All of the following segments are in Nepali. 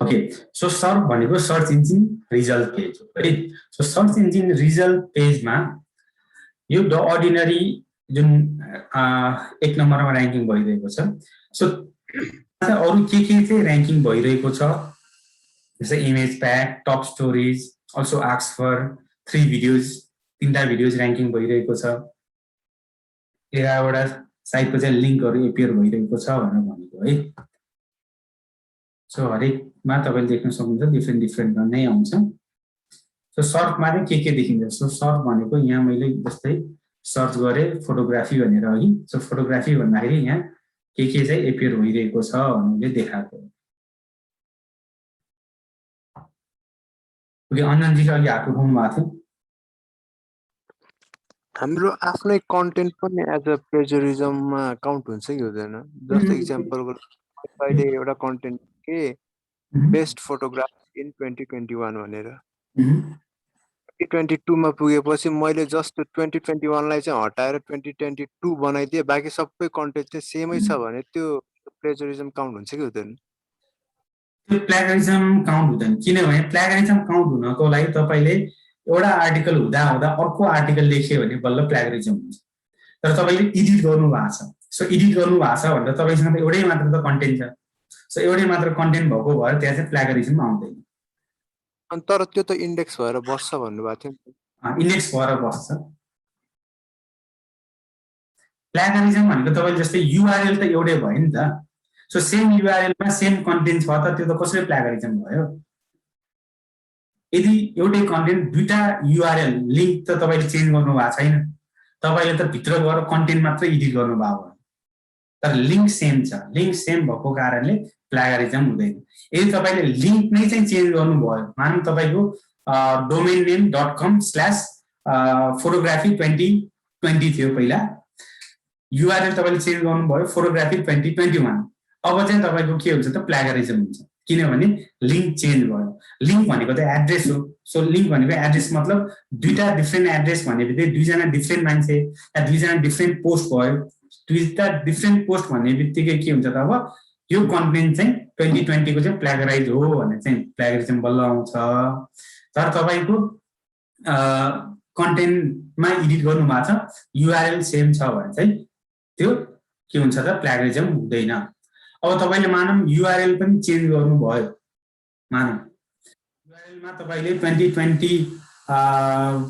ओके सो सर्च भनेको सर्च इन्जिन रिजल्ट पेज हो है सो सर्च इन्जिन रिजल्ट पेजमा यो द अर्डिनरी जुन एक नम्बरमा र्याङ्किङ भइरहेको छ सो अरू के चाहिँ र्याङ्किङ भइरहेको छ जस्तै image pack top storage also ask for 3 videos 3टा भिडियोज र्याङ्किङ भइरहेको छ 11वटा साइटको चाहिँ लिङ्कहरू एपियर भइरहेको छ भनेर भनेको है सो हरेकमा तपाईँले देख्न सक्नुहुन्छ डिफ्रेन्ट नै आउँछ सो सर्चमा चाहिँ के देखिन्छ सो सर्च भनेको यहाँ मैले जस्तै सर्च गरेँ फोटोग्राफी भनेर अघि सो फोटोग्राफी भन्दाखेरि यहाँ के चाहिँ एपियर भइरहेको छ भनेर देखाएको ओके अनन्जीले अघि हात उठाउनु भएको थियो हाम्रो आफ्नै कन्टेन्ट पनि एज अ प्लेजरिजममा काउन्ट हुन्छ कि हुँदैन जस्तो इक्जाम्पल अहिले एउटा कन्टेन्ट के बेस्ट फोटोग्राफी इन 2021 भनेर 2022 मा पुगेपछि मैले जस्ट 2021 लाई चाहिँ हटाएर 2022 बनाइदिए बाँकी सबै कन्टेन्ट चाहिँ सेमै छ भने त्यो प्लेजरिजम काउन्ट हुन्छ कि हुँदैन त्यो प्लेजरिजम काउन्ट हुँदैन किनभने प्लेजरिजम काउन्ट हुनको लागि तपाईले एउटा आर्टिकल हुँदा अर्को आर्टिकल लेख्यो भने बल्ल प्लेजरिजम हुन्छ तर तपाईले एडिट गर्नु भएको छ सो एडिट गर्नु भएको छ भनेर तपाईसँग एउटै मात्र त कन्टेन्ट छ सो एउटै मात्र कन्टेन्ट भएको भएर त्यहाँ चाहिँ प्लेजरिजम आउँदैन अनि तर त्यो त इन्डेक्स भएर बस्छ भन्नुभएको थियो इन्डेक्स भएर बस्छ प्लेजरिजम भनेको तपाईले जस्तै युआरएल त एउटै भयो नि त सो सेम युआरएल मा सेम कन्टेन्ट छ त त्यो त कसरी प्लेजरिजम भयो यदि एउटै कन्टेन्ट दुईटा युआरएल लिंक त तपाईले चेन्ज गर्नु भएको छैन तपाईले त भित्र गएर कन्टेन्ट मात्र एडिट गर्नु भएको हो तर लिंक सेम छ लिंक सेम भएको कारणले प्लेजरिजम हुँदैन यदि तपाईले लिंक नै चाहिँ चेन्ज गर्नु भयो मानौं तपाईको डोमेन नेम .com/photography 2020 थियो पहिला युआरएल तपाईले चेन्ज गर्नु भयो फोटोग्राफी 2021 अब चाहिँ तपाईको के हुन्छ त प्लेजरिजम हुन्छ किनभने लिंक चेन्ज भयो लिंक भनेको त एड्रेस हो सो लिंक भनेको एड्रेस मतलब दुईटा डिफरेन्ट एड्रेस भनेपछि दुईजना डिफरेन्ट मान्छे या दुईजना डिफरेन्ट पोस्ट भयो दुईटा डिफरेन्ट पोस्ट भन्ने बित्तिकै के हुन्छ त अब यो कन्टेन्ट चाहिँ 2020 को चाहिँ प्लेजराइज हो भने चाहिँ प्लेजरिजम बल्ल आउँछ तर तपाईको कन्टेन्टमा एडिट गर्नु भएको छ युआरएल सेम छ भने चाहिँ त्यो के हुन्छ त प्लेजरिजम हुँदैन अब तपाईले मानौं युआरएल पनि चेन्ज गर्नु भयो मानौं युआरएल मा तपाईले 2020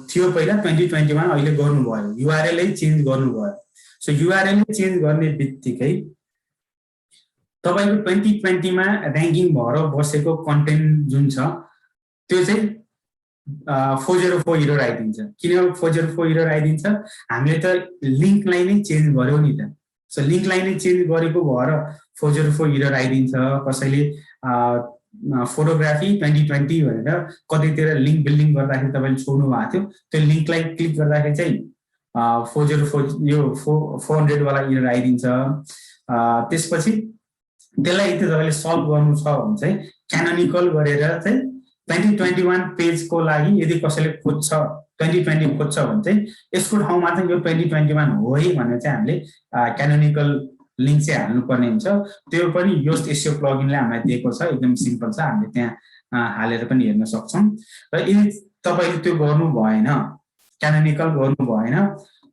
थियो पहिला 2021 अहिले गर्नु भयो युआरएल नै चेन्ज गर्नु भयो सो युआरएल चेन्ज गर्ने बित्तिकै तपाईको 2020 मा र्याङ्किङ भएर बसेको कन्टेन्ट जुन छ त्यो चाहिँ 404 एरर आइदिन्छ किन 404 एरर आइदिन्छ हामीले त लिंकलाई नै चेन्ज गर्यौ नि त सो लिंकलाई नै चेन्ज गरेको भएर 404 एरर आइदिन्छ कसैले फोटोग्राफी 2020 भनेर कतैतिर लिंक बिल्डिङ गर्दाखेरि तपाईले छोड्नु भएको थियो त्यो लिंकलाई क्लिक गर्दाखेरि चाहिँ 404 यो 400 वाला एरर आइदिन्छ त्यसपछि त्यसलाई यदि तपाईले सल्भ गर्नु छ भने चाहिँ क्यानोनिकल गरेर चाहिँ 2021 पेजको लागि यदि कसैले खोज्छ 2020 खोज्छ भने चाहिँ यसको ठाउँमा चाहिँ यो 2021 हो है भनेर चाहिँ हामीले क्यानोनिकल लिंक चाहिँ हाल्नु पर्ने हुन्छ त्यो पनि योस्ट एसईओ प्लगइनले हामीलाई दिएको छ एकदम सिम्पल छ हामीले त्यहाँ हालेर पनि हेर्न सक्छौं र यदि तपाईले त्यो गर्नु भएन क्यानोनिकल गर्नु भएन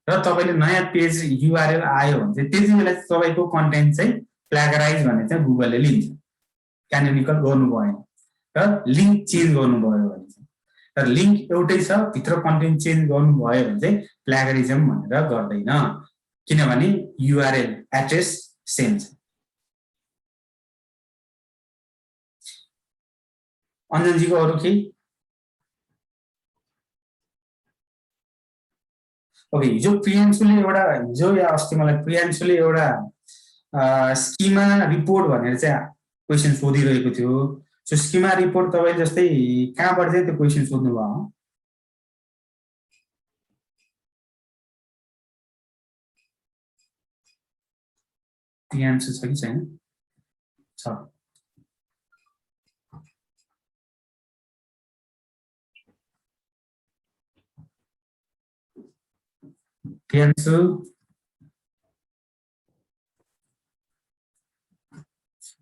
र तपाईले नयाँ पेज युआरएल आयो भने चाहिँ त्यतिबेला तपाईको कन्टेन्ट चाहिँ प्लेजराइज भन्ने चाहिँ गुगलले लिन्छ क्यानोनिकल गर्नु भएन र लिङ्क चेन्ज गर्नुभयो भने चाहिँ, तर लिङ्क एउटै छ भित्र कन्टेन्ट चेन्ज गर्नुभयो भने चाहिँ प्ल्यागरिजम भनेर गर्दैन, किनभने युआरएल एड्रेस सेम छ। अञ्जनजीको अरू केही? ओके, हिजो या अस्ति मलाई प्रियान्शुले एउटा स्किमा रिपोर्ट भनेर चाहिँ क्वेसन सोधिरहेको थियो। सो स्किमा रिपोर्ट तपाईले जस्तै कहाँबाट चाहिँ त्यो क्वेसन सोध्नु भयो? प्रियान्शु छ कि छैन? छ। प्रियान्शु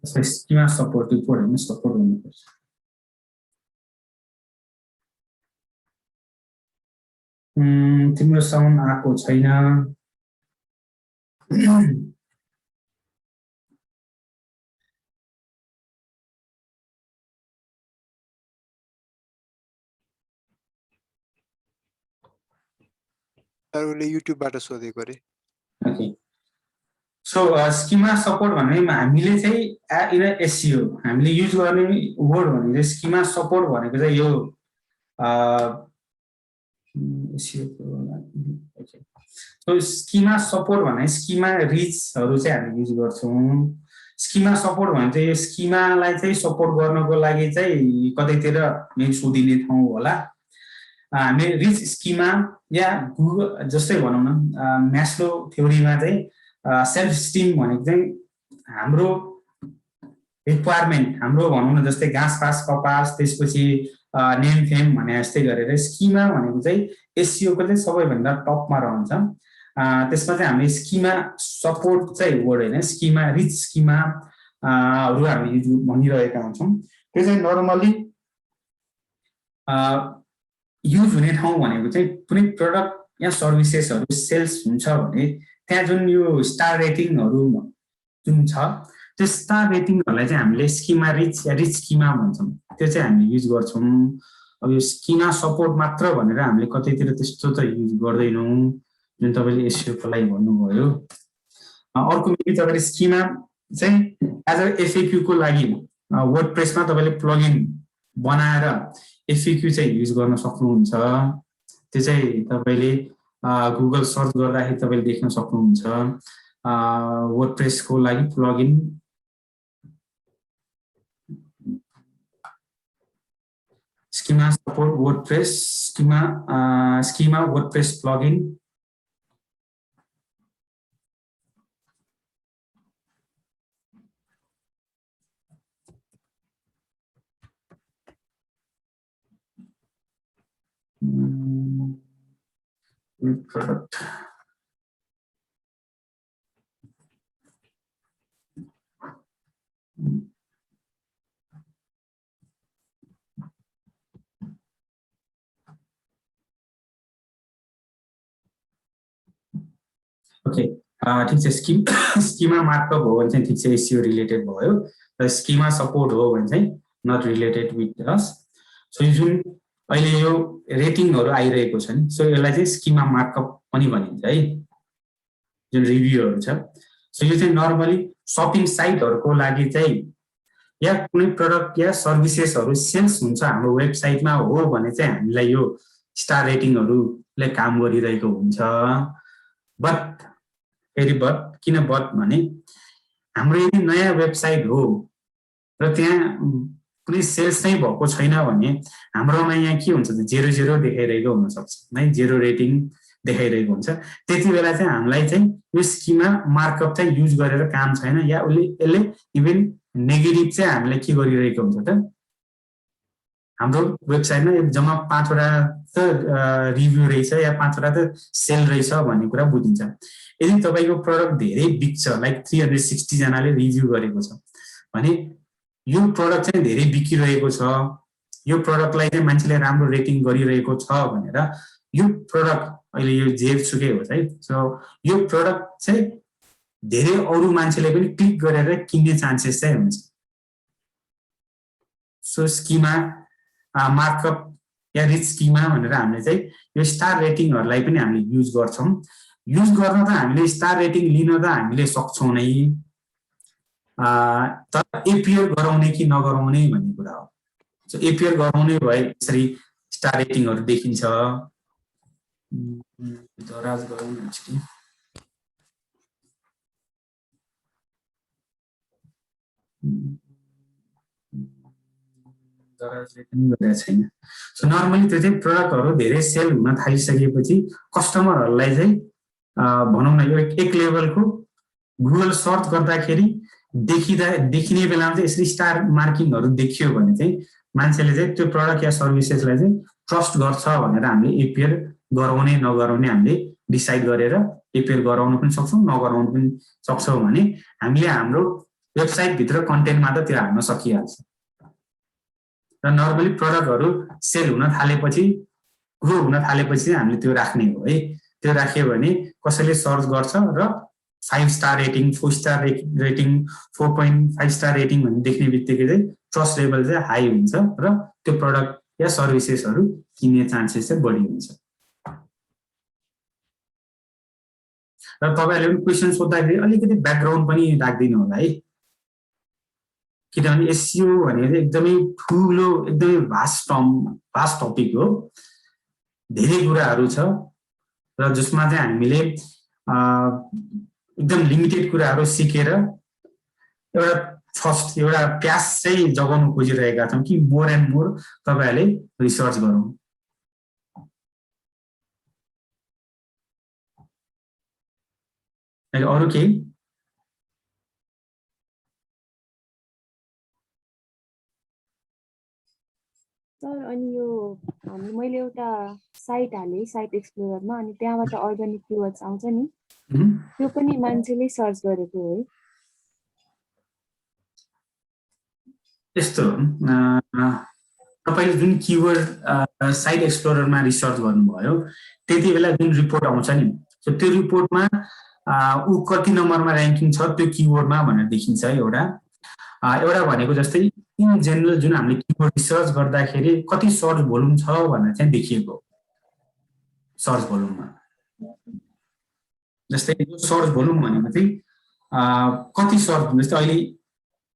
स्किमा सपोर्ट रिपोर्ट हैन, सपोर्ट गर्नुपर्छ। तिम्रो साउन्ड आएको छैन। सरले युट्युबबाट सोधेको रे। ओके, सो स्किमा सपोर्ट भन्ने हामीले चाहिँ इन एसइओ हामीले युज गर्ने वर्ड भनेको चाहिँ स्किमा सपोर्ट भनेको चाहिँ यो सो स्किमा सपोर्ट भने स्किमा रिचहरु चाहिँ हामी युज गर्छौं। स्किमा सपोर्ट भने चाहिँ यो स्किमालाई चाहिँ सपोर्ट गर्नको लागि चाहिँ कतैतिर मेन सोधिने ठाउँ होला। हामी रिच स्किमा या गुगल जस्तै भनौं न, म्यास्लो थ्योरीमा चाहिँ सेल्फ स्टिम भनेको चाहिँ हाम्रो रिक्वायरमेन्ट, हाम्रो भनौं न जस्तै घाँस पास कपास त्यसपछि नेम फेम भने जस्तै गरेर स्किमा भनेको चाहिँ एसइओ को चाहिँ सबैभन्दा टपमा रहन्छ। त्यसमा चाहिँ हामी स्किमा सपोर्ट चाहिँ वर्ड हैन, स्किमा रिच स्किमा हरु हामी भनिरहेका हुन्छौं। त्यो चाहिँ नर्मली युज हुने ठाउँ भनेको चाहिँ कुनै प्रोडक्ट या सर्भिसेसहरु सेल्स हुन्छ भने त्यहाँ जुन यो स्टार रेटिङहरु जुन छ त्यो स्टार रेटिङहरुलाई चाहिँ हामीले स्किमा रिच या रिच स्किमा भन्छौं। त्यो चाहिँ हामी युज गर्छौं। अब यो स्किमा सपोर्ट मात्र भनेर हामीले कतैतिर त्यस्तो त युज गर्दैनौं जुन तपाईले एसइओ को लागि भन्नुभयो। अर्को मेबी तपाईले स्किमा चाहिँ एज अ एफएक्यू को लागि वर्डप्रेसमा तपाईले प्लगइन बनाएर एफएक्यू चाहिँ युज गर्न सक्नुहुन्छ। त्यो चाहिँ तपाईले गुगल सर्च गर्दाखेरि तपाईले देख्न सक्नुहुन्छ। वर्डप्रेस को लागि plugin schema support WordPress schema WordPress plugin product okay, ठीक छ। स्किमा मार्कअप हो भने चाहिँ ठीक छ, एसइओ रिलेटेड भयो। र स्किमा सपोर्ट हो भने चाहिँ not related with us. So यो जुन अहिले यो रेटिङहरु आइरहेको छ नि, सो यसलाई चाहिँ स्किमा मार्कअप पनि भनिन्छ है, जुन रिभ्यूहरु छ। सो यो चाहिँ नर्मली शपिङ साइटहरुको लागि चाहिँ या कुनै प्रोडक्ट या सर्भिसेसहरु सेल्स हुन्छ हाम्रो वेबसाइटमा हो भने चाहिँ हामीलाई यो स्टार रेटिङहरुले काम गरिरहेको हुन्छ। बट किन बट भने हाम्रो यदि नयाँ वेबसाइट हो र त्यहाँ कुनै सेल्स नै भएको छैन भने हाम्रोमा यहाँ के हुन्छ त 0 देखाइरहेको हुन सक्छ है, 0 रेटिङ देखाइरहेको हुन्छ। त्यति बेला चाहिँ हामीलाई चाहिँ यो स्किमा मार्कअप चाहिँ युज गरेर काम छैन, या यसले इभन नेगेटिभ चाहिँ हामीलाई के गरिरहेको हुन्छ त, हाम्रो वेबसाइटमा जम्मा 5 वटा त रिभ्यू रहेछ या 5 वटा त सेल रहेछ भन्ने कुरा बुझिन्छ। यदि तपाईको प्रोडक्ट धेरै बिक्छ, लाइक 360 जनाले रिभ्यू गरेको छ भने यो प्रोडक्ट चाहिँ धेरै बिकिरहेको छ, यो प्रोडक्टलाई चाहिँ मान्छेले राम्रो रेटिङ गरिरहेको छ भनेर यो प्रोडक्ट अहिले यो जेसुकै होस् है, सो यो प्रोडक्ट चाहिँ धेरै अरु मान्छेले पनि क्लिक गरेर किन्ने चान्सेस चाहिँ हुन्छ। सो स्किमा मार्कअप या रिच स्किमा भनेर हामीले चाहिँ यो स्टार रेटिङहरूलाई पनि हामीले युज गर्छौँ। युज गर्न त हामीले स्टार रेटिङ लिन त हामीले सक्छौँ नै, तर एपियर गराउने कि नगराउने भन्ने कुरा हो। सो एपियर गराउने भए यसरी स्टार रेटिङहरू देखिन्छ। दराज गराउनुहुन्छ कि दराजले पनि गरेको छैन। सो नर्मली त्यो चाहिँ प्रडक्टहरू धेरै सेल हुन थालिसकेपछि कस्टमरहरूलाई चाहिँ भनौँ न यो एक लेभलको गुगल सर्च गर्दाखेरि देखिने बेलामा चाहिँ यसरी स्टार मार्किङहरू देखियो भने चाहिँ मान्छेले चाहिँ त्यो प्रडक्ट या सर्भिसेसलाई चाहिँ ट्रस्ट गर्छ भनेर हामीले एपियर गराउने नगराउने हामीले डिसाइड गरेर एपियर गराउन पनि सक्छौँ नगराउन पनि सक्छौँ भने हामीले हाम्रो वेबसाइटभित्र कन्टेन्टमा त त्यो हाल्न सकिहाल्छ। र नर्मली प्रडक्टहरू सेल हुन थालेपछि ग्रो हुन थालेपछि हामीले त्यो राख्ने हो है। त्यो राख्यो भने कसैले सर्च गर्छ र 5 star rating 4 star rating 4.5 star rating भन्ने देख्ने बित्तिकै चाहिँ ट्रस्ट लेभल चाहिँ हाई हुन्छ र त्यो प्रडक्ट या सर्भिसेसहरू किन्ने चान्सेस चाहिँ बढी हुन्छ। र तपाईहरुले पनि क्वेशन सोध्दाखेरि अलिकति ब्याकग्राउन्ड पनि राख्दिनु होला है, किनभने एसइओ भनेको एकदमै ठुलो एकदमै भास्ट टपिक हो, धेरै कुराहरू छ र जसमा चाहिँ हामीले एकदम लिमिटेड कुराहरू सिकेर एउटा प्यास चाहिँ जगाउन खोजिरहेका छौँ कि मोर एन्ड मोर तपाईहरुले रिसर्च गरौँ। अरु केही? सर अनि यो मैले एउटा साइट हालेँ साइट एक्सप्लोररमा, अनि त्यहाँबाट अर्गानिक किवर्ड्स आउँछ नि, त्यो पनि मान्छेले सर्च गरेको हो है? यस्तो तपाईले जुन किवर्ड साइट एक्सप्लोररमा रिसर्च गर्नुभयो त्यति बेला जुन रिपोर्ट आउँछ नि, सो त्यो रिपोर्टमा ऊ कति नम्बरमा र्याङ्किङ छ त्यो किवर्डमा भनेर देखिन्छ एउटा भनेको जस्तै इन जेनरल जुन हामीले किवर्ड रिसर्च गर्दाखेरि कति सर्च भोल्युम छ भनेर चाहिँ देखिएको सर्च भोल्युममा। जस्तै यो सर्च भोल्युम भनेको चाहिँ कति सर्च, जस्तै अहिले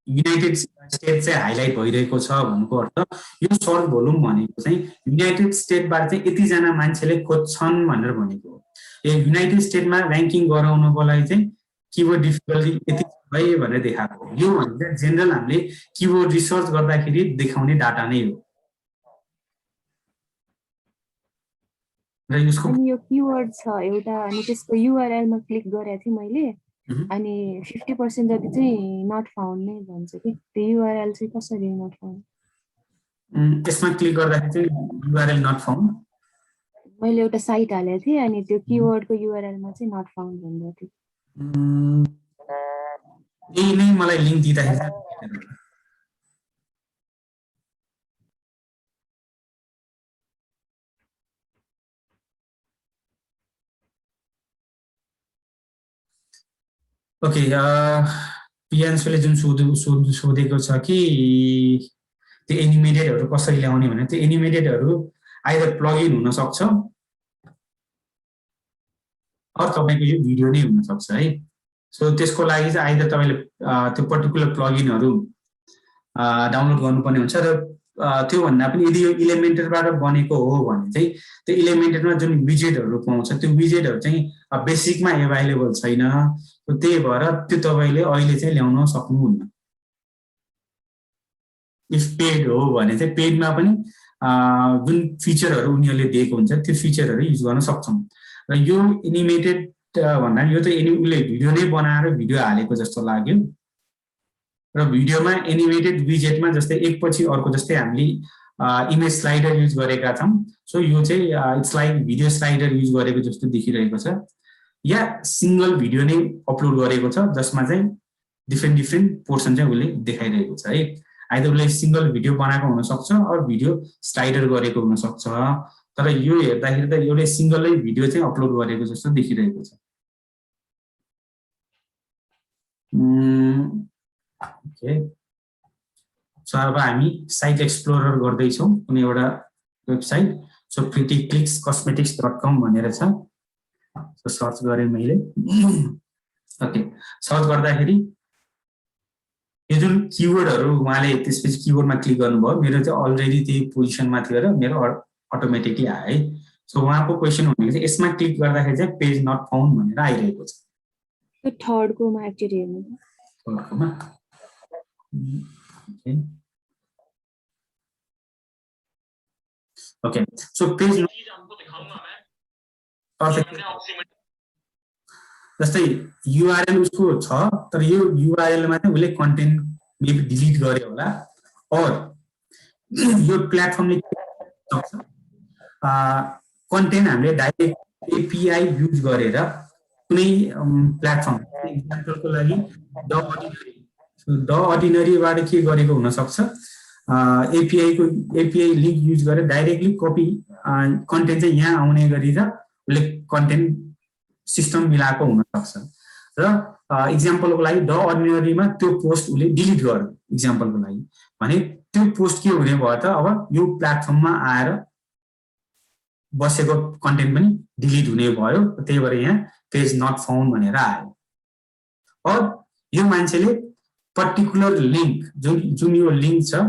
युनाइटेड स्टेट चाहिँ हाइलाइट भइरहेको छ भन्नुको अर्थ यो सर्च भोल्युम भनेको चाहिँ युनाइटेड स्टेटबाट चाहिँ यतिजना मान्छेले खोज्छन् भनेर भनेको हो। यो युनाइटेड स्टेटमा र्याङ्किङ गराउनको लागि चाहिँ किवर्ड डिफिकल्टी यति भयो भनेर देखाएको हो। यो भनेको चाहिँ जेनरल हामीले किवर्ड रिसर्च गर्दाखेरि देखाउने डाटा नै हो। र यसको अनि यो किवर्ड छ एउटा, अनि त्यसको युआरएलमा क्लिक गरेको थिएँ मैले, अनि 50% जति चाहिँ नट फाउन्ड नै भन्छ कि, त्यो युआरएल चाहिँ कसरी नट फाउन्ड? यसमा क्लिक गर्दाखेरि चाहिँ युआरएल नट फाउन्ड, मैले एउटा साइट हालेको थिएँ अनि त्यो किवर्डको युआरएलमा चाहिँ नट फाउन्ड भन्दै थियो। यही नै मलाई लिंक दिँदाखेरि ओके। पियान्सले जुन सोधेको छ कि त्यो एनिमेटेडहरु कसरी ल्याउने भने, त्यो एनिमेटेडहरु आइदर प्लगइन हुन सक्छ अर तपाईको यो भिडियो नै हुन सक्छ है। सो त्यसको लागि चाहिँ आइदर तपाईले त्यो पर्टिकुलर प्लगइनहरु डाउनलोड गर्नुपर्ने हुन्छ र त्यो भन्दा पनि यदि यो इलिमेन्टरबाट बनेको हो भने चाहिँ त्यो इलिमेन्टरमा जुन विजेटहरु पाउँछ त्यो विजेटहरु चाहिँ बेसिकमा अवेलेबल छैन, त्यही भएर त्यो तपाईले अहिले चाहिँ ल्याउन सक्नुहुन्न। इफ पेड हो भने चाहिँ पेडमा पनि जुन फिचरहरु उनीहरुले दिएको हुन्छ त्यो फिचरहरु युज गर्न सक्छौं। र यो एनिमेटेड भन्दा यो त उले भिडियो नै बनाएर भिडियो हालेको जस्तो लाग्यो र भिडियोमा एनिमेटेड विजेटमा जस्तै एकपछि अर्को जस्तै हामीले इमेज स्लाइडर युज गरेका छौं। सो यो चाहिँ it's like video slider use गरेको जस्तो देखिरहेको छ, या सिंगल भिडियो नै अपलोड गरेको छ जसमा चाहिँ डिफरेन्ट पोर्सन चाहिँ उले देखाइरहेको छ है। आइदर उले सिंगल भिडियो बनाएको हुन सक्छ अर भिडियो स्लाइडर गरेको हुन सक्छ, तर यो हेर्दाखेरि त एउटा सिंगलै भिडियो चाहिँ अपलोड गरेको जस्तो देखिरहेको छ। ओके, सो अब हामी साइट एक्सप्लोरर गर्दैछौँ कुनै एउटा वेबसाइट सो prettyclickscosmetics.com भनेर छ सो सर्च गरेँ मैले ओके सर्च गर्दाखेरि यो जुन किवर्डहरु उहाँले त्यसपछि किवर्डमा क्लिक गर्नुभयो मेरो चाहिँ अलरेडी त्यही पोजिसनमा थियो र मेरो अटोमेटिकली आयो है सो उहाँको क्वेसन भनेको चाहिँ यसमा क्लिक गर्दाखेरि चाहिँ पेज नट फाउन्ड भनेर आइरहेको छ त्यो थर्डकोमा एक्चुअली हेर्नु थर्डकोमा ओके सो पेज जस्तै युआरएल उसको छ तर यो युआरएल मा चाहिँ उले कन्टेन्ट मेबी डिलिट गर्यो होला और यो प्लेटफर्मले सक्छ कन्टेन्ट हामीले डाइरेक्ट एपीआई युज गरेर कुनै प्लेटफर्म एक्जाम्पलको लागि द अर्डिनरीबाट के गरेको हुन सक्छ एपीआई लिंक युज गरेर डाइरेक्टली कपी कन्टेन्ट चाहिँ यहाँ आउने गरेर उले कन्टेन्ट सिस्टम मिलाएको हुन सक्छ र एक्जाम्पलको लागि द अर्डिनरीमा त्यो पोस्ट उले डिलिट गर्यो एक्जाम्पलको लागि भने त्यो पोस्ट के हुने भयो त अब यो प्लेटफर्ममा आएर बसेको कन्टेन्ट पनि डिलिट हुने भयो त्यही भएर यहाँ पेज नट फाउन्ड भनेर आयो और यो मान्छेले पर्टिकुलर लिंक जुन यो लिंक छ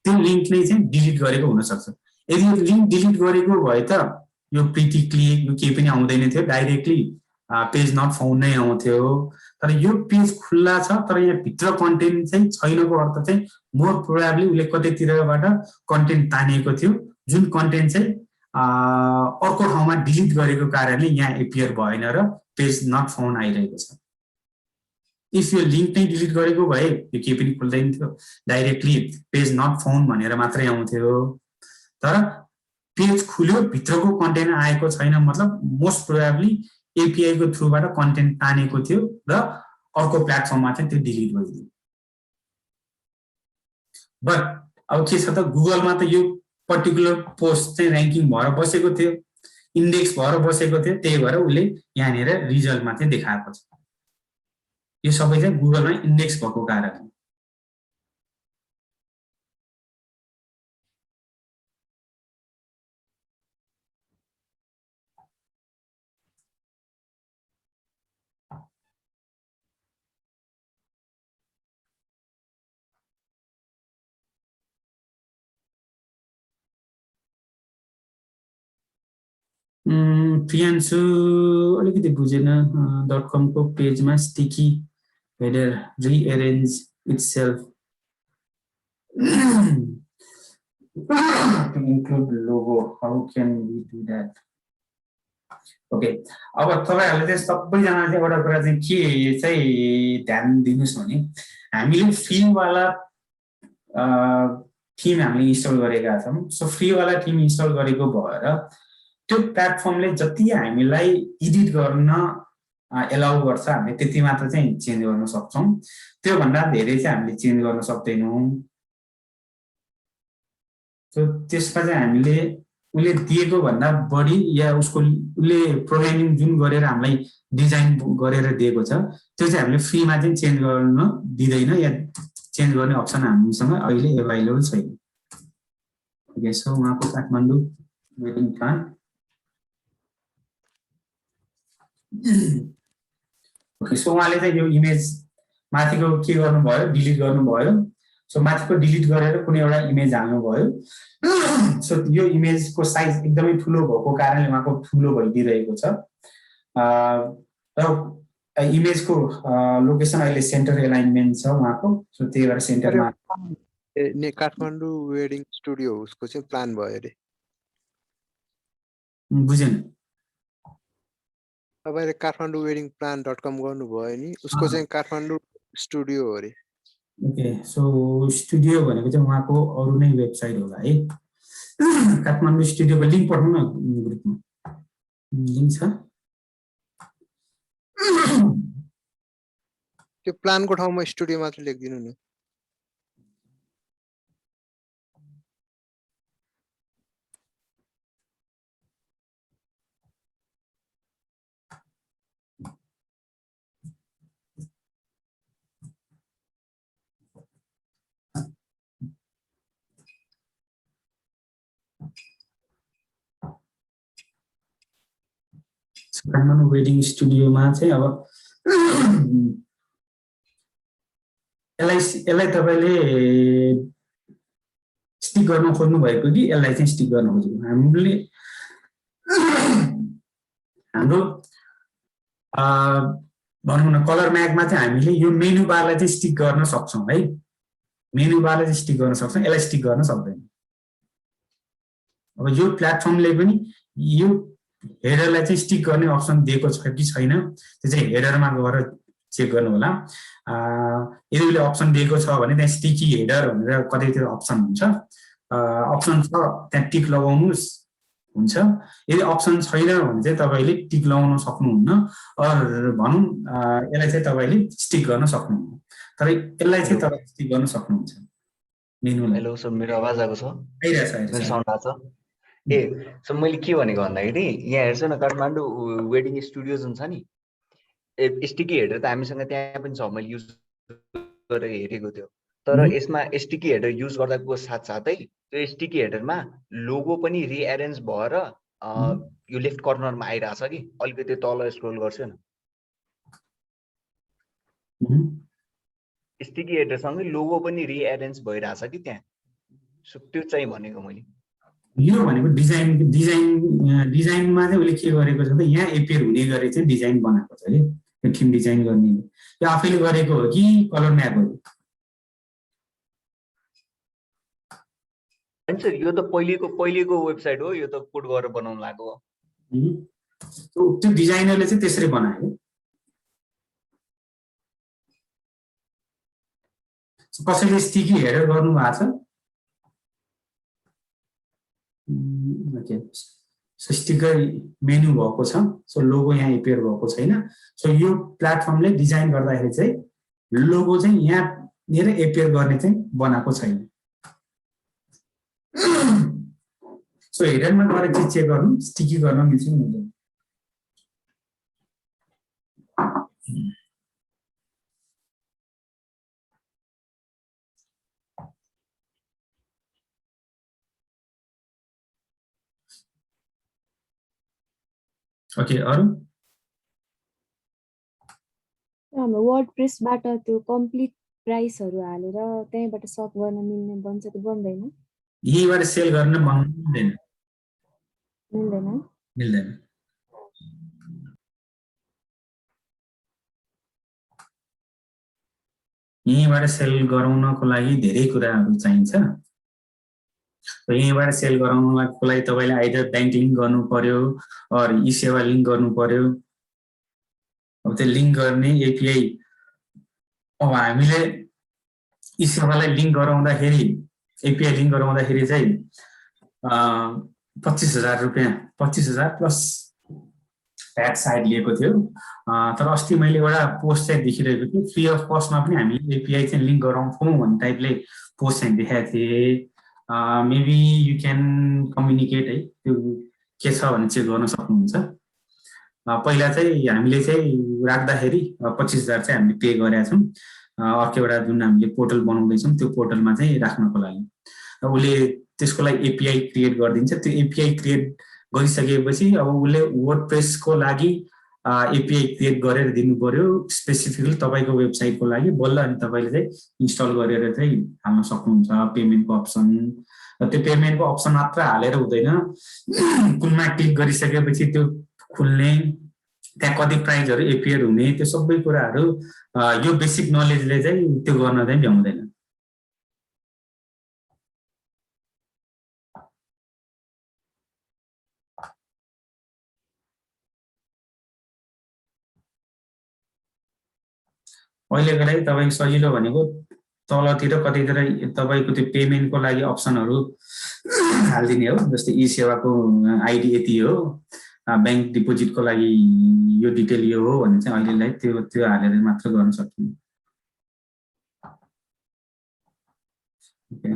त्यो लिंक नै चाहिँ डिलिट गरेको हुन सक्छ यदि यो लिंक डिलिट गरेको भए त यो प्रिटी क्लिक यो केही पनि आउँदैन थियो डाइरेक्टली पेज नट फाउन्ड नै आउँथ्यो तर यो पेज खुल्ला छ तर यहाँ भित्र कन्टेन्ट चाहिँ छैनको अर्थ चाहिँ मोर प्रोबेबली उले कतैतिरबाट कन्टेन्ट तानेको थियो जुन कन्टेन्ट चाहिँ अर्को ठाउँमा डिलिट गरेको कारणले यहाँ एपियर भएन र पेज नट फाउन्ड आइरहेको छ इफ यो लिंक नै डिलिट गरेको भए यो केही पनि खुल्दैन थियो डाइरेक्टली पेज नट फाउन्ड भनेर मात्रै आउँथ्यो तर पेज खुल्यो भित्रको कन्टेन्ट आएको छैन मतलब मोस्ट प्रोबेबली एपीआई को थ्रुबाट कन्टेन्ट तानेको थियो र अर्को प्लेटफर्ममा चाहिँ त्यो डिलिट भइदियो बट अब के छ त गुगलमा त यो पर्टिकुलर पोस्ट चाहिँ र्याङ्किङ भएर बसेको थियो इन्डेक्स भएर बसेको थियो त्यही भएर उले यहाँनिर रिजल्टमा चाहिँ देखाएको छ यो सबै चाहिँ गुगलमा इन्डेक्स भएको कारण प्रियांशु अलिकति बुझेन .com को पेजमा sticky header rearrange itself to include logo how can we do that okay अब तपाईहरुले चाहिँ सबैजना चाहिँ एउटा कुरा चाहिँ के चाहिँ ध्यान दिनुस् भने हामीले फ्री वाला थीम हामीले इन्स्टल गरेका छौं सो फ्री वाला थीम इन्स्टल गरेको भएर त्यो प्लेटफर्मले जति हामीलाई एडिट गर्न एलाउ गर्छ हामीले त्यति मात्र चाहिँ चेन्ज गर्न सक्छौं त्यो भन्दा धेरै चाहिँ हामीले चेन्ज गर्न सक्दैनौं सो त्यसमा चाहिँ हामीले उले दिएको भन्दा बढी या उसको उले प्रोग्रामिङ जुन गरेर हामीलाई डिजाइन गरेर दिएको छ त्यो चाहिँ हामीले फ्रीमा चाहिँ चेन्ज गर्न दिदैन या चेन्ज गर्ने अप्सन हामीसँग अहिले अवेलेबल छैन ओके सो उहाँको Kathmandu wedding plan okay so उहाँले चाहिँ यो इमेज माथिको के गर्नुभयो डिलिट गर्नुभयो सो माथिको डिलिट गरेर कुनै एउटा इमेज हाल्नुभयो सो यो इमेजको साइज एकदमै ठुलो भएको कारणले उहाँको ठुलो भइदिरहेको छ र इमेजको लोकेसन अहिले सेन्टर एलाइनमेन्ट छ उहाँको सो त्यही भएर सेन्टरमा काठमाडौँ वेडिङ स्टुडियो उसको चाहिँ प्लान भयो रे बुझेन तपाईले काठमाडौँ वेडिङ प्लान.com गर्नुभयो नि उसको चाहिँ काठमाडौँ स्टुडियो हो रे ओके सो स्टुडियो भनेको चाहिँ उहाँको अरु नै वेबसाइट होला है काठमाडौँ स्टुडियोको लिंक पठाउनु न ग्रुपमा लिंक छ त्यो प्लानको ठाउँमा स्टुडियो मात्र लेखिदिनु न काठमाडौँ वेडिङ स्टुडियोमा चाहिँ अब यसलाई तपाईँले स्टिक गर्न खोज्नु भएको कि यसलाई चाहिँ स्टिक गर्न खोजेको? हामीले हाम्रो भनौँ न कलर म्यागमा चाहिँ हामीले यो मेनु बारलाई चाहिँ स्टिक गर्न सक्छौँ है। मेनु बारलाई चाहिँ स्टिक गर्न सक्छौँ, यसलाई स्टिक गर्न सक्दैन। अब यो प्लेटफर्मले पनि यो हेडरलाई चाहिँ स्टिक गर्ने अप्सन दिएको छ कि छैन त्यो चाहिँ हेडरमा गएर चेक गर्नु होला। यदि उसले अप्सन दिएको छ भने त्यहाँ स्टिकी हेडर भनेर कतैतिर अप्सन हुन्छ, अप्सन छ त्यहाँ टिक लगाउनुहोस् हुन्छ। यदि अप्सन छैन भने चाहिँ तपाईँले टिक लगाउन सक्नुहुन्न, भनौँ यसलाई चाहिँ तपाईँले स्टिक गर्न सक्नुहुन्न, तर यसलाई चाहिँ तपाईँले स्टिक गर्न सक्नुहुन्छ मेनुलाई। हेलो सर, मेरो आवाज आएको छ? आइरहेछ मेरो साउन्ड आएको छ? सर मैले के भनेको भन्दाखेरि यहाँ हेर्छ न काठमाडौँ वेडिङ स्टुडियो जुन छ नि, स्टिकी हेडर त हामीसँग त्यहाँ पनि छ, मैले युज गरेर हेरेको थियो। तर यसमा स्टिकी हेडर युज गर्दाको साथसाथै त्यो स्टिकी हेडरमा लोगो पनि रिएरेन्ज भएर यो लेफ्ट कर्नरमा आइरहेछ कि, अलिकति तल स्क्रोल गर्छु न, स्टिकी हेडरसँगै लोगो पनि रिएरेन्ज भइरहेछ कि त्यहाँ। सो त्यो चाहिँ भनेको मैले। यो भनेको डिजाइनमा चाहिँ उसले के गरेको छ त यहाँ एपियर हुने गरी चाहिँ डिजाइन बनाएको छ कि यो थीम डिजाइन गर्ने यो आफैले गरेको हो कि कलर म्याप हो? सर यो त पहिलेको वेबसाइट हो, यो त कोड गरेर बनाउनु लागेको हो। त्यो डिजाइनरले चाहिँ त्यसरी बनायो। कसैले स्टिकी हेडर गर्नु भएको छ? ओके, सो स्टिकर मेनु भएको छ, सो लोगो यहाँ एपियर भएको छैन। सो यो प्लेटफर्मले डिजाइन गर्दाखेरि चाहिँ लोगो चाहिँ यहाँनिर एपियर गर्ने चाहिँ बनाएको छैन। सो हेडरमा गएर चेक गर्नु, स्टिकी गर्न मिल्छ नि मिल्दैन। ओके, अरु हाम्रो वर्डप्रेसबाट त्यो कम्प्लिट प्राइसहरु हालेर त्यहीबाट सर्च गर्न मिल्ने बन्छ कि बन्दैन? यहीबाट सेल गर्न मिल्दैन। मिल्दैन? मिल्दैन। यहीँबाट सेल गराउनको लागि धेरै कुराहरू चाहिन्छ। यहीँबाट सेल गराउनको लागि तपाईले आइदर बैंक लिंक गर्नु पर्यो अर ई सेवा लिंक गर्नु पर्यो। अब त्यो लिंक गर्ने एपीआई अब हामीले ई सेवालाई लिंक गराउँदाखेरि एपीआई लिंक गराउँदाखेरि चाहिँ 25,000 रुपैयाँ 25,000 प्लस ट्याक्स साइड लिएको थियो। तर अस्ति मैले एउटा पोस्ट चाहिँ देखिरहेको थिएँ, फ्री अफ कस्टमा पनि हामीले एपीआई चाहिँ लिंक गराउँछौँ भन्ने टाइपले पोस्ट चाहिँ देखाएको थिएँ। मेबी यु क्यान कम्युनिकेट है, त्यो के छ भने चेक गर्न सक्नुहुन्छ। पहिला चाहिँ हामीले चाहिँ राख्दाखेरि 25,000 चाहिँ हामीले पे गरेका छौँ। अर्को एउटा जुन हामीले पोर्टल बनाउँदैछौँ त्यो पोर्टलमा चाहिँ राख्नको लागि उसले त्यसको लागि एपीआई क्रिएट गरिदिन्छ। त्यो एपीआई क्रिएट गरिसकेपछि अब उसले वर्डप्रेसको लागि एपीआई क्रिएट गरेर दिनु पर्यो स्पेसिफिकली तपाईको वेबसाइटको लागि। बल्ल अनि तपाईले चाहिँ इन्स्टल गरेर चाहिँ हाल्न सक्नुहुन्छ पेमेन्टको अप्सन। त्यो पेमेन्टको अप्सन मात्र हालेर हुँदैन, कुनमा क्लिक गरिसकेपछि त्यो खुल्ने, त्यहाँ कति प्राइजहरु एपियर हुने, त्यो सबै कुराहरु यो बेसिक नलेजले चाहिँ त्यो गर्न चाहिँ भ्याउँदैन। अहिलेको लागि तपाईको सजिलो भनेको तलतिर कतैतिर तपाईको त्यो पेमेन्टको लागि अप्सनहरु हाल्दिने हो। जस्तै ई सेवाको आईडी यति हो, बैंक डिपोजिटको लागि यो डिटेल यो हो भने चाहिँ अहिलेलाई त्यो हालेर मात्र गर्न सकिन्छ। ओके,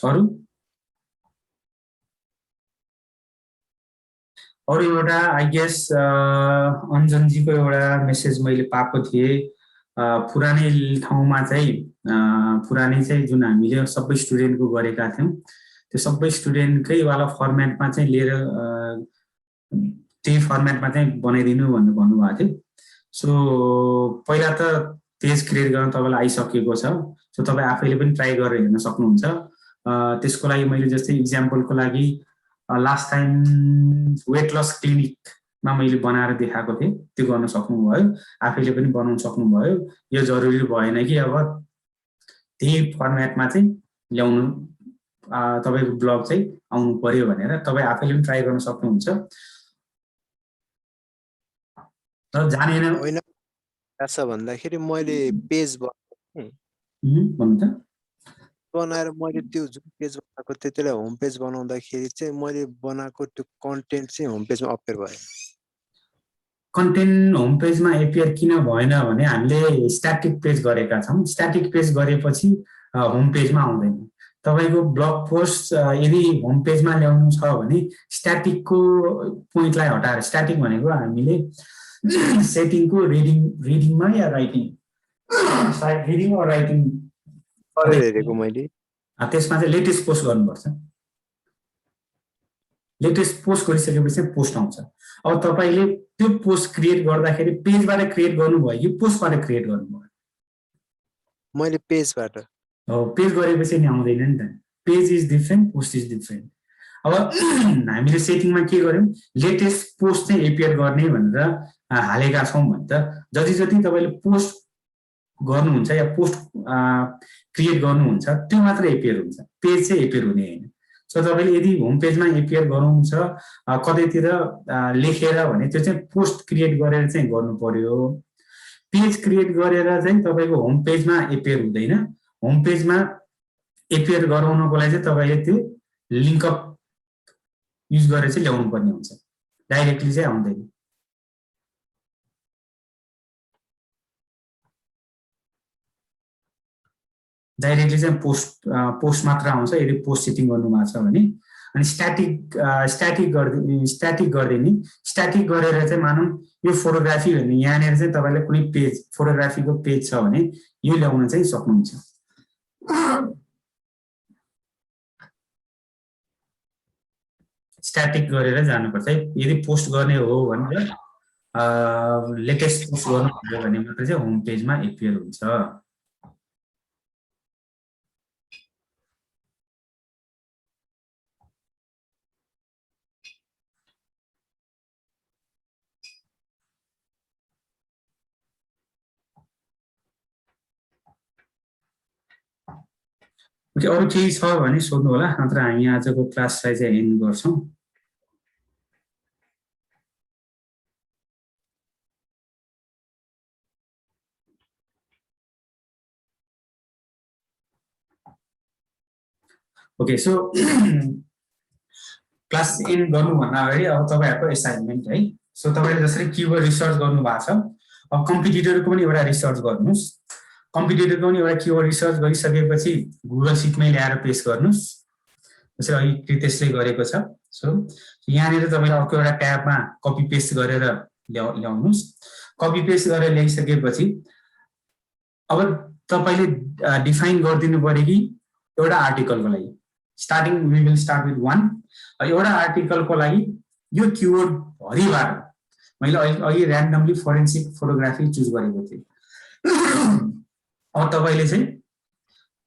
अरु एउटा आई गेस अञ्जनजीको एउटा मेसेज मैले पाएको थिएँ। पुरानै ठाउँमा चाहिँ पुरानै चाहिँ जुन हामीले सबै स्टुडेन्टको गरेका थियौँ त्यो सबै स्टुडेन्टकै वाला फर्मेटमा चाहिँ लिएर त्यही फर्मेटमा चाहिँ बनाइदिनु भनेर भन्नुभएको थियो। सो पहिला त पेज क्रिएट गर्न तपाईँलाई आइसकेको छ, सो तपाईँ आफैले पनि ट्राई गरेर हेर्न सक्नुहुन्छ। त्यसको लागि मैले जस्तै इक्जाम्पलको लागि लास्ट टाइम वेट लस क्लिनिकमा मैले बनाएर देखाएको थिएँ, त्यो गर्न सक्नुभयो, आफैले पनि बनाउन सक्नुभयो। यो जरुरी भएन कि अब त्यही फर्मेटमा चाहिँ ल्याउनु तपाईँको ब्लग चाहिँ आउनु पर्यो भनेर, तपाईँ आफैले पनि ट्राई गर्न सक्नुहुन्छ। तर जानेन होइन छ भन्दाखेरि मैले पेज बनाएर मैले त्यो जुन पेज बनाएको थिएँ त्यसलाई होम पेज बनाउँदाखेरि चाहिँ मैले बनाएको त्यो कन्टेन्ट चाहिँ होम पेजमा अपेयर भयो। कन्टेन्ट होम पेजमा एपियर किन भएन भने हामीले स्ट्याटिक पेज गरेका छौँ। स्ट्याटिक पेज गरेपछि होम पेजमा आउँदैन। तपाईँको ब्लग पोस्ट यदि होम पेजमा ल्याउनु छ भने स्ट्याटिकको पोइन्टलाई हटाएर, स्ट्याटिक भनेको हामीले सेटिङको रिडिङमा या राइटिङ हेरेको मैले, त्यसमा चाहिँ लेटेस्ट पोस्ट गर्नुपर्छ। लेटेस्ट पोस्ट गरिसकेपछि पोस्ट आउँछ। अब तपाईँले त्यो पोस्ट क्रिएट गर्दाखेरि पेजबाट क्रिएट गर्नुभयो कि पोस्टबाट क्रिएट गर्नुभयो? मैले पेजबाट। हो, पेज गरेपछि नि आउँदैन नि त। Page is different, post is different. अब हामीले सेटिङमा के गर्यौँ, लेटेस्ट पोस्ट चाहिँ एपियर गर्ने भनेर हालेका छौँ भने त जति जति तपाईँले पोस्ट गर्नुहुन्छ या पोस्ट क्रिएट गर्नुहुन्छ त्यो मात्र एपियर हुन्छ, पेज चाहिँ एपियर हुने होइन। सो तपाईँले यदि होम पेजमा एपियर गराउनुहुन्छ कतैतिर लेखेर भने त्यो चाहिँ पोस्ट क्रिएट गरेर चाहिँ गर्नु पर्यो। पेज क्रिएट गरेर चाहिँ तपाईँको होम पेजमा एपियर हुँदैन। होम पेजमा एपियर गराउनको लागि चाहिँ तपाईँले त्यो लिङ्कअप युज गरेर चाहिँ ल्याउनु पर्ने हुन्छ, डाइरेक्टली चाहिँ आउँदैन। डाइरेक्टली चाहिँ पोस्ट मात्र आउँछ यदि पोस्ट सेटिङ गर्नुभएको छ भने। अनि स्ट्याटिक गरिदिने, स्ट्याटिक गरेर चाहिँ मानौँ यो फोटोग्राफी भन्ने यहाँनिर चाहिँ तपाईँले कुनै पेज फोटोग्राफीको पेज छ भने यो ल्याउन चाहिँ सक्नुहुन्छ। स्ट्याटिक गरेर जानुपर्छ है। यदि पोस्ट गर्ने हो भनेर लेटेस्ट पोस्ट गर्नु भने मात्र चाहिँ होम पेजमा एपियर हुन्छ। अरू केही छ भने सोध्नु होला, नत्र हामी आजको क्लासलाई चाहिँ एन्ड गर्छौँ। ओके, सो क्लास एन्ड गर्नुभन्दा अगाडि अब तपाईँहरूको एसाइनमेन्ट है। सो तपाईँले जसरी किवर्ड रिसर्च गर्नु भएको छ, अब कम्पिटिटरको पनि एउटा रिसर्च गर्नुहोस्। कम्पिटिटरको पनि एउटा किवर्ड रिसर्च गरिसकेपछि गुगल सिटमै ल्याएर पेस्ट गर्नुहोस्, जसरी अघि कृतेशले गरेको छ। सो यहाँनिर तपाईँले अर्को एउटा ट्याबमा कपी पेस्ट गरेर ल्याउनुहोस्। कपी पेस्ट गरेर ल्याइसकेपछि अब तपाईँले डिफाइन गरिदिनु पर्यो कि एउटा आर्टिकलको लागि starting we will start with 1। एउटा आर्टिकलको लागि यो किवर्ड भरिबाट मैले अघि ऱ्यान्डमली फोरेन्सिक फोटोग्राफी चुज गरेको थिएँ। अब तपाईँले चाहिँ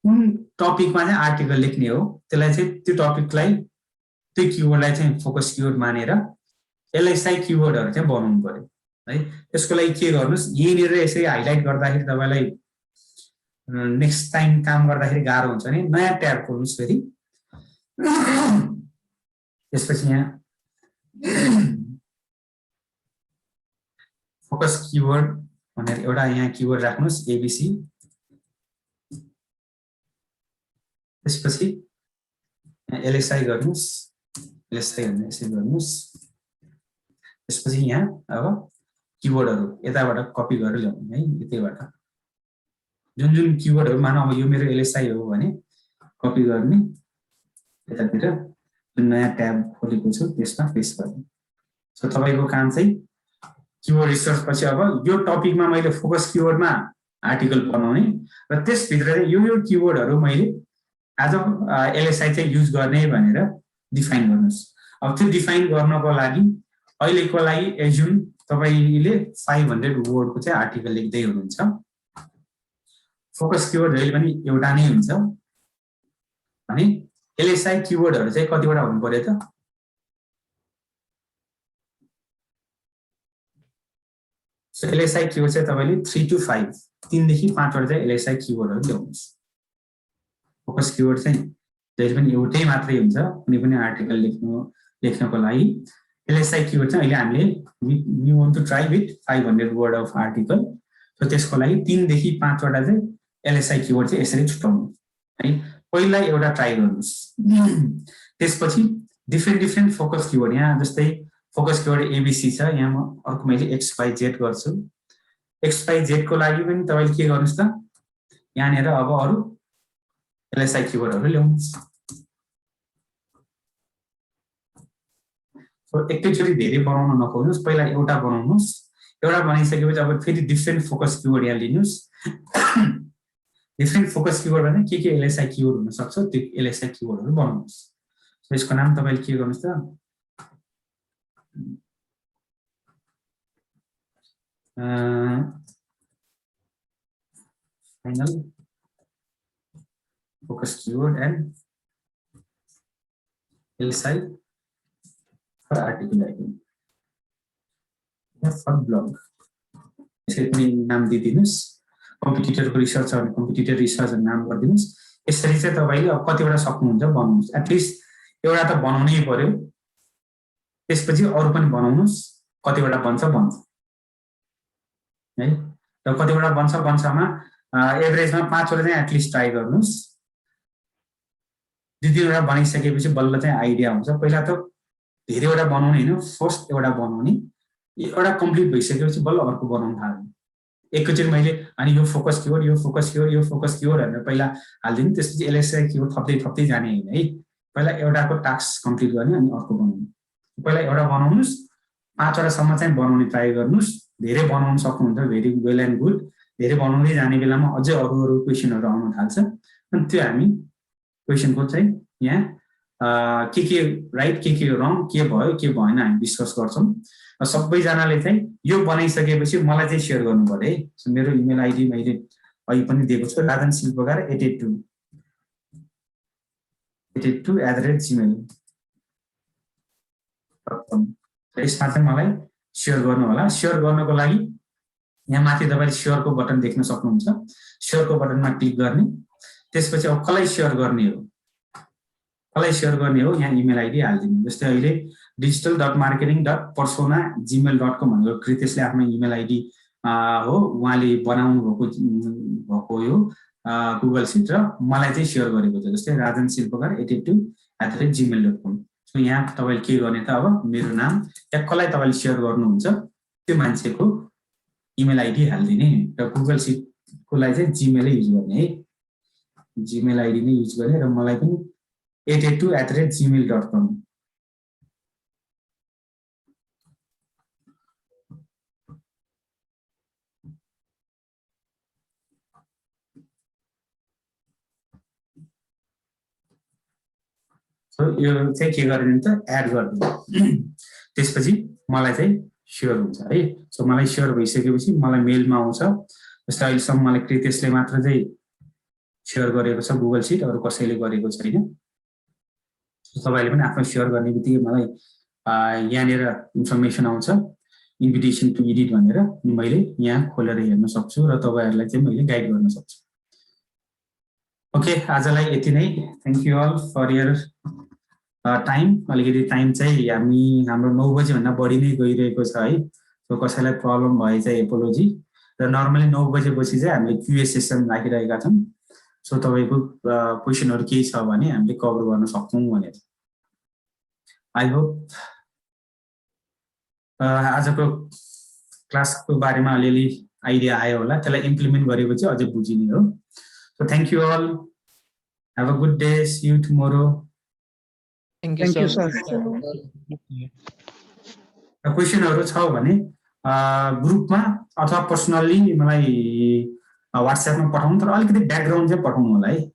कुन टपिकमा चाहिँ आर्टिकल लेख्ने हो त्यसलाई चाहिँ त्यो टपिकलाई त्यो किवर्डलाई चाहिँ फोकस किवर्ड मानेर यसलाई साइड किवर्डहरू चाहिँ बनाउनु पर्यो है। त्यसको लागि के गर्नुहोस्, यहीँनिर यसरी हाइलाइट गर्दाखेरि तपाईँलाई नेक्स्ट टाइम काम गर्दाखेरि गाह्रो हुन्छ नि, नयाँ ट्याब खोल्नुहोस् फेरि। त्यसपछि यहाँ फोकस किवर्ड भनेर एउटा यहाँ किवर्ड राख्नुहोस् एबिसी। त्यसपछि एलएसआई गर्नुहोस्, एलएसआई भनेर यसरी गर्नुहोस्। त्यसपछि यहाँ अब किवर्डहरू यताबाट कपी गरेर ल्याउनु है। यतैबाट जुन जुन किवर्डहरू, मानौ अब यो मेरो एलएसआई हो भने कपी गर्ने, यतातिर जुन नयाँ ट्याब खोलेको छु त्यसमा पेस्ट गर्ने। सो तपाईँको काम चाहिँ किवर्ड रिसर्च पछि अब यो टपिकमा मैले फोकस किवर्डमा आर्टिकल बनाउने र त्यसभित्र चाहिँ यो किवर्डहरू मैले एज अ एलएसआई चाहिँ युज गर्ने भनेर डिफाइन गर्नुहोस्। अब त्यो डिफाइन गर्नको लागि अहिलेको लागि एज्युम तपाईले 500 वर्डको चाहिँ आर्टिकल लेख्दै हुनुहुन्छ। फोकस किवर्ड जहिले पनि एउटा नै हुन्छ भने एलएसआई किवर्डहरू चाहिँ कतिवटा हुनु पर्यो त? सो एलएसआई किवर्ड चाहिँ तपाईले 3 to 5 3 देखि 5 वटा चाहिँ एलएसआई किवर्डहरू ल्याउनुहोस्। फोकस किवर्ड चाहिँ जहिले पनि एउटै मात्रै हुन्छ कुनै पनि आर्टिकल लेख्नको लागि। एलएसआई किवर्ड चाहिँ अहिले हामीले we want to try with 500 word of article. So त्यसको लागि 3 देखि 5 वटा चाहिँ एलएसआई किवर्ड चाहिँ यसरी छुटाउनु है। पहिला एउटा ट्राई गर्नुहोस्, त्यसपछि डिफ्रेन्ट फोकस किवर्ड, यहाँ जस्तै फोकस किवर्ड एबीसी छ, यहाँ म अर्को मैले XYZ गर्छु। XYZ को लागि पनि तपाईले के गर्नुस् त, यहाँनिर अब अरु एलएसआई किवर्डहरू ल्याउनुस्। सो एकैचोटी धेरै बनाउन नखोज्नुस्, पहिला एउटा बनाउनुस्। एउटा बनाइसकेपछि अब फेरि डिफ्रेन्ट फोकस किवर्ड यहाँ लिनुस्। डिफ्रेन्ट फोकस किवर्ड भने के एलएसआई किवर्ड हुन सक्छ त्यो एलएसआई किवर्डहरू बनाउनुस्। सो यसको नाम तपाईले के गर्नुस् त, final focus keyword and LSI for article writing for blog, यसरी पनि नाम दिदिनुस्। कम्पिटिटरको रिसर्च छ भने कम्पिटिटर रिसर्च नाम गरिदिनुस्। यसरी चाहिँ तपाईले अब कतिवटा सक्नुहुन्छ बनाउनुस्, एटलिस्ट एउटा त बनाउनै पर्यो। त्यसपछि अरु पनि बनाउनुस्, कतिवटा बन्छ है। र कतिवटा बन्छमा एभरेजमा 5 वटा चाहिँ एटलिस्ट ट्राई गर्नुस्। 2-3 वटा बनाइसकेपछि बल्ल चाहिँ आइडिया हुन्छ। पहिला त धेरैवटा बनाउने हैन, फर्स्ट एउटा बनाउने, एउटा कम्प्लिट भइसकेपछि बल्ल अर्को बनाउन थाल्नु। एकैचोटी मैले अनि यो फोकस किवर्ड यो फोकस किवर्ड यो फोकस किवर्ड भनेर पहिला हाल्दिनु, त्यसपछि एलएसआई किवर्ड थप्दै जाने हैन है। पहिला एउटाको टास्क कम्प्लिट गर्ने अनि अर्को बनाउनु। पहिला एउटा बनाउनुस्, 5 वटासम्म चाहिँ बनाउने ट्राई गर्नुस्। धेरै बनाउन सक्नुहुन्छ भेरी वेल एन्ड गुड। धेरै बनाउँदै जाने बेलामा अझै अरु क्वेशनहरु आउन थाल्छ, अनि त्यो हामी क्वेशनको चाहिँ यहाँ के राइट के रङ के भयो के भएन हामी डिस्कस गर्छौं। सबैजनाले चाहिँ यो बनाइसकेपछि मलाई चाहिँ शेयर गर्नु पर्यो है। सो मेरो इमेल आइडी मैले अहिले पनि दिएको छु, rajansilpakar@gmail.com। यसमा चाहिँ मलाई शेयर गर्नु होला। शेयर गर्नको लागि यहाँ माथि तपाईले शेयरको बटन देख्न सक्नुहुन्छ। शेयरको बटनमा क्लिक गर्ने, त्यसपछि अब कसलाई शेयर गर्ने हो यहाँ इमेल आइडी हाल्दिनु। जस्तै अहिले digital.marketing.persona@gmail.com भनेको कृतेशले आफ्नो इमेल आइडी हो, उहाँले बनाउनु भएको यो गुगल सिट र मलाई चाहिँ शेयर गरेको छ। जस्तै rajansilpakar@gmail.com। सो यहाँ तपाईले के गर्ने त, अब मेरो नाम या कसलाई तपाईले शेयर गर्नुहुन्छ त्यो मान्छेको इमेल आइडी हाल्दिने र गुगल सिटको लागि चाहिँ जीमेल युज गर्ने है। जीमेल आइडी नै युज गर्ने र मलाई पनि 882@gmail.com। सो यो चाहिँ के गर्ने त एड गरिदिनु, त्यसपछि मलाई चाहिँ शेयर हुन्छ है। सो मलाई शेयर भइसकेपछि मलाई मेलमा आउँछ। जस्तै अहिलेसम्म मलाई कृतेशले मात्र चाहिँ शेयर गरेको छ गुगल सिट, अरु कसैले गरेको छैन। तपाईले पनि आफ्नो शेयर गर्ने बित्तिकै मलाई यहाँनिर इन्फर्मेसन आउँछ इन्भिटेसन टु एडिट भनेर, मैले यहाँ खोलेर हेर्न सक्छु र तपाईहरुलाई चाहिँ मैले गाइड गर्न सक्छु। ओके, आजलाई यति नै। Thank you all for your time. अलिकति टाइम चाहिँ हाम्रो 9 बजे भन्दा बढी नै गइरहेको छ है। सो कसैलाई प्रब्लम भए चाहिँ एपोलोजी। र नर्मली 9 बजेपछि चाहिँ हामीले क्यूए सेसन राखिरहेका छौं। सो तपाईको क्वेशनहरु केही छ भने हामीले कभर गर्न सक्छौं भनेर। आई होप आजको क्लासको बारेमा अलिअलि आइडिया आयो होला। त्यसलाई इम्प्लिमेन्ट गरेपछि अझै बुझिने हो। So thank you all, have a good day, see you tomorrow. Thank you, sir. क्वेशनहरु छ भने ग्रुपमा अथवा पर्सनली मलाई WhatsApp मा पठाउनु, तर अलिकति ब्याकग्राउन्ड चाहिँ पठाउनु होला है।